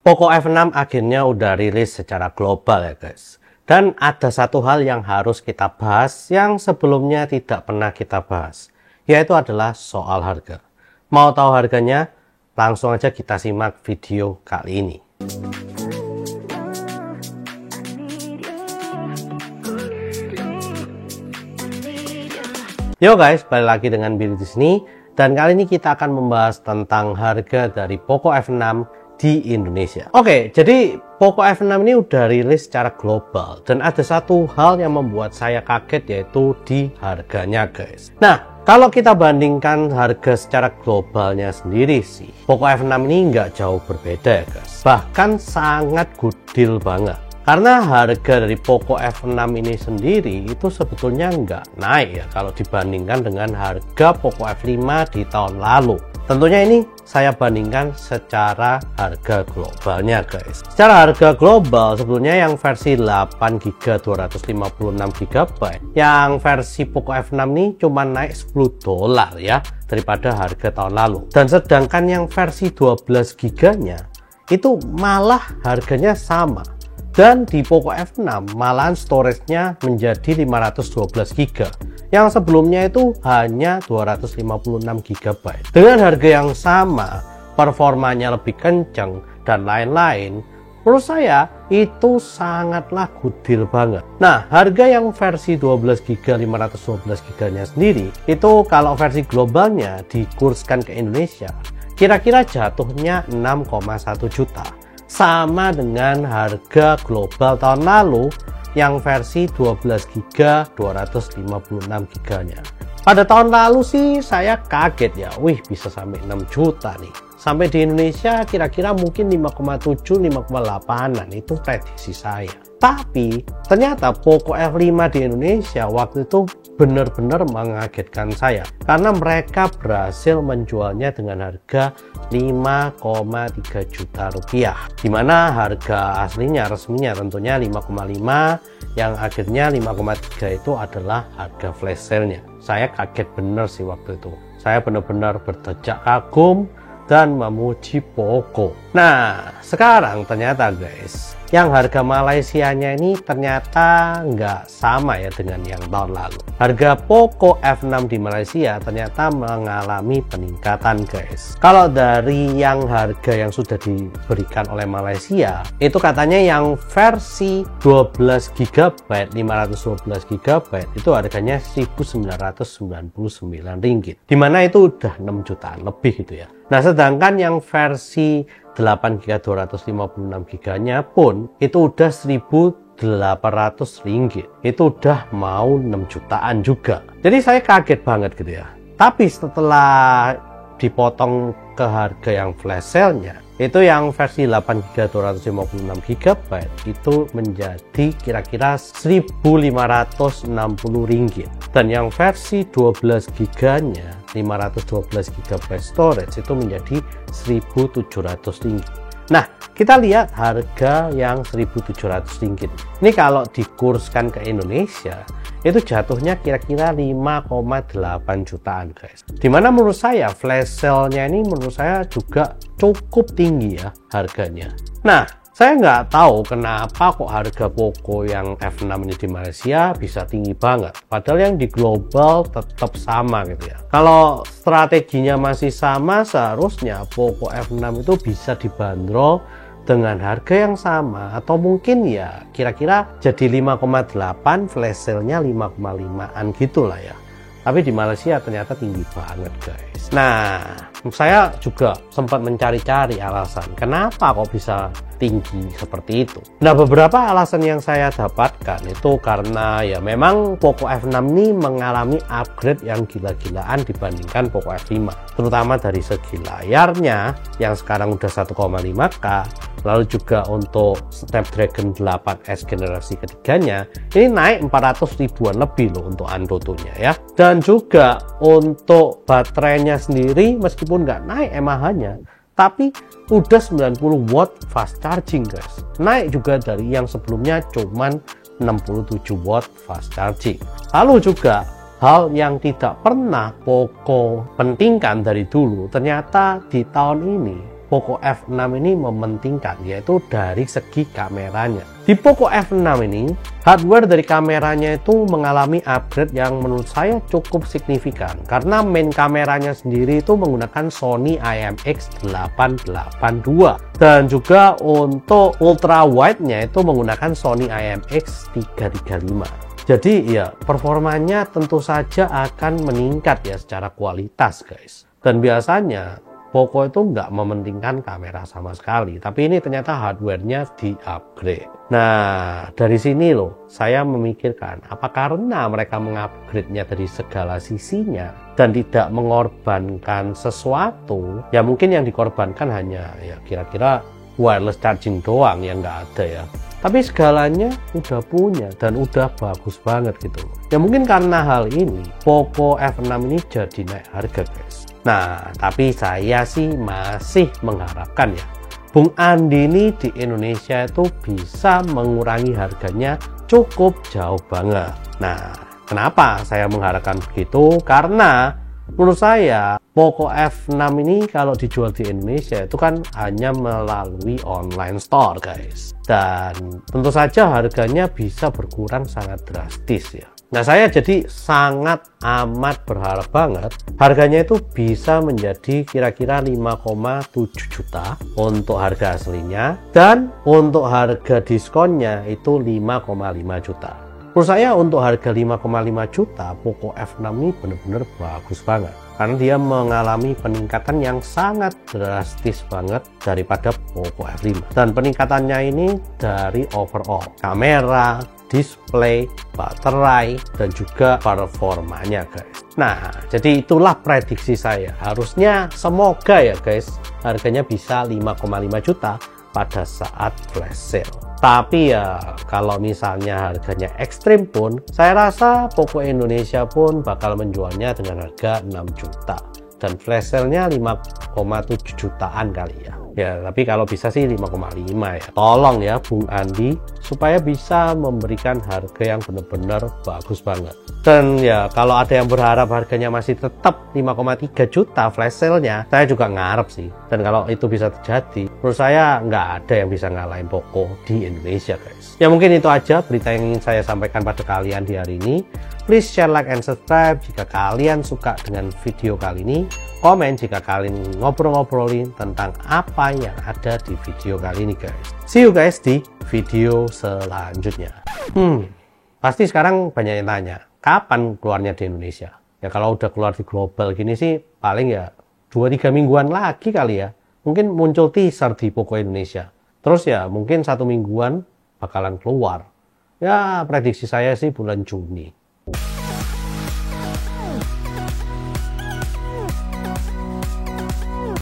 Poco F6 akhirnya udah rilis secara global ya guys. Dan ada satu hal yang harus kita bahas yang sebelumnya tidak pernah kita bahas, yaitu adalah soal harga. Mau tahu harganya? Langsung aja kita simak video kali ini. Yo guys, balik lagi dengan Billy di sini. Dan kali ini kita akan membahas tentang harga dari Poco F6 di Indonesia. Oke, jadi Poco F6 ini udah rilis secara global. Dan ada satu hal yang membuat saya kaget, yaitu di harganya guys. Nah, kalau kita bandingkan harga secara globalnya sendiri sih, Poco F6 ini nggak jauh berbeda ya guys. Bahkan sangat good deal banget. Karena harga dari Poco F6 ini sendiri itu sebetulnya nggak naik ya kalau dibandingkan dengan harga Poco F5 di tahun lalu. Tentunya ini saya bandingkan secara harga globalnya guys. Secara harga global sebetulnya yang versi 8GB 256GB, yang versi Poco F6 ini cuma naik $10 ya daripada harga tahun lalu. Dan sedangkan yang versi 12GB nya itu malah harganya sama. Dan di Poco F6 malahan storage-nya menjadi 512GB, yang sebelumnya itu hanya 256GB. Dengan harga yang sama, performanya lebih kencang dan lain-lain, menurut saya itu sangatlah good deal banget. Nah, harga yang versi 12GB 512GB nya sendiri itu kalau versi globalnya dikurskan ke Indonesia kira-kira jatuhnya 6,1 juta. Sama dengan harga global tahun lalu yang versi 12GB 256GB nya. Pada tahun lalu sih saya kaget ya, wih bisa sampai 6 juta nih. Sampai di Indonesia kira-kira mungkin 5,7 5,8an itu prediksi saya. Tapi ternyata Poco F5 di Indonesia waktu itu benar-benar mengagetkan saya, karena mereka berhasil menjualnya dengan harga 5,3 juta rupiah, dimana harga aslinya resminya tentunya 5,5, yang akhirnya 5,3 itu adalah harga flash sale-nya. Saya kaget bener sih waktu itu. Saya benar-benar berdecak kagum dan memuji Poco. Nah, sekarang ternyata guys, yang harga Malaysianya ini ternyata nggak sama ya dengan yang tahun lalu. Harga Poco F6 di Malaysia ternyata mengalami peningkatan guys. Kalau dari yang harga yang sudah diberikan oleh Malaysia, itu katanya yang versi 12GB 512GB itu harganya Rp1.999, dimana itu udah 6 jutaan lebih gitu ya. Nah, sedangkan yang versi 8GB 256GB nya pun itu udah Rp1.800, itu udah mau 6 jutaan juga. Jadi saya kaget banget gitu ya. Tapi setelah dipotong ke harga yang flash sale-nya, itu yang versi 8GB 256GB itu menjadi kira-kira Rp1.560, dan yang versi 12GB nya 512GB storage itu menjadi Rp1.700. Nah, kita lihat harga yang Rp1.700 ini kalau dikurskan ke Indonesia itu jatuhnya kira-kira 5,8 jutaan guys. Dimana menurut saya flash sale-nya ini menurut saya juga cukup tinggi ya harganya. Nah, saya nggak tahu kenapa kok harga Poco yang F6 ini di Malaysia bisa tinggi banget, padahal yang di global tetap sama gitu ya. Kalau strateginya masih sama, seharusnya Poco F6 itu bisa dibanderol dengan harga yang sama, atau mungkin ya kira-kira jadi 5,8, flash sale-nya 5,5an gitulah ya. Tapi di Malaysia ternyata tinggi banget guys. Nah, saya juga sempat mencari-cari alasan kenapa kok bisa tinggi seperti itu. Nah, beberapa alasan yang saya dapatkan itu karena ya memang Poco F6 ini mengalami upgrade yang gila-gilaan dibandingkan Poco F5, terutama dari segi layarnya yang sekarang udah 1,5K, lalu juga untuk Snapdragon 8S generasi ketiganya ini naik 400 ribuan lebih loh untuk Antutu-nya ya. Dan juga untuk baterainya sendiri meskipun nggak naik mAh-nya, tapi udah 90 watt fast charging guys. Naik juga dari yang sebelumnya cuman 67 watt fast charging. Lalu juga hal yang tidak pernah Poco pentingkan dari dulu, ternyata di tahun ini Poco F6 ini mementingkan, yaitu dari segi kameranya. Di Poco F6 ini, hardware dari kameranya itu mengalami upgrade yang menurut saya cukup signifikan, karena main kameranya sendiri itu menggunakan Sony IMX882, dan juga untuk ultra wide-nya itu menggunakan Sony IMX335. Jadi ya, performanya tentu saja akan meningkat ya secara kualitas guys. Dan biasanya Poco itu nggak mementingkan kamera sama sekali, tapi ini ternyata hardware-nya di-upgrade. Nah, dari sini loh, saya memikirkan, apa karena mereka mengupgrade-nya dari segala sisinya dan tidak mengorbankan sesuatu? Ya mungkin yang dikorbankan hanya ya kira-kira wireless charging doang yang nggak ada ya. Tapi segalanya udah punya dan udah bagus banget gitu. Ya mungkin karena hal ini, Poco F6 ini jadi naik harga guys. Nah, tapi saya sih masih mengharapkan ya, Bung Andi ini di Indonesia itu bisa mengurangi harganya cukup jauh banget. Nah, kenapa saya mengharapkan begitu? Karena menurut saya Poco F6 ini kalau dijual di Indonesia itu kan hanya melalui online store guys. Dan tentu saja harganya bisa berkurang sangat drastis ya. Nah, saya jadi sangat amat berharap banget harganya itu bisa menjadi kira-kira 5,7 juta untuk harga aslinya, dan untuk harga diskonnya itu 5,5 juta. Menurut saya untuk harga 5,5 juta Poco F6 ini benar-benar bagus banget, karena dia mengalami peningkatan yang sangat drastis banget daripada Poco F5. Dan peningkatannya ini dari overall kamera, display, baterai, dan juga performanya guys. Nah, jadi itulah prediksi saya. Harusnya semoga ya guys, harganya bisa 5,5 juta pada saat flash sale. Tapi ya kalau misalnya harganya ekstrim pun, saya rasa Poco Indonesia pun bakal menjualnya dengan harga 6 juta. Dan flash sale-nya 5,7 jutaan kali ya. Ya, tapi kalau bisa sih 5,5 ya. Tolong ya Bung Andi, supaya bisa memberikan harga yang benar-benar bagus banget. Dan ya, kalau ada yang berharap harganya masih tetap 5,3 juta flash sale-nya, saya juga ngarep sih. Dan kalau itu bisa terjadi, menurut saya nggak ada yang bisa ngalahin Poco di Indonesia guys. Ya mungkin itu aja berita yang ingin saya sampaikan pada kalian di hari ini. Please share, like, and subscribe jika kalian suka dengan video kali ini. Komen jika kalian ngobrol-ngobrolin tentang apa yang ada di video kali ini guys. See you guys di video selanjutnya. Pasti sekarang banyak yang tanya, kapan keluarnya di Indonesia? Ya kalau udah keluar di global gini sih, paling ya 2-3 mingguan lagi kali ya. Mungkin muncul teaser di Poco Indonesia. Terus ya mungkin 1 mingguan bakalan keluar. Ya prediksi saya sih bulan Juni.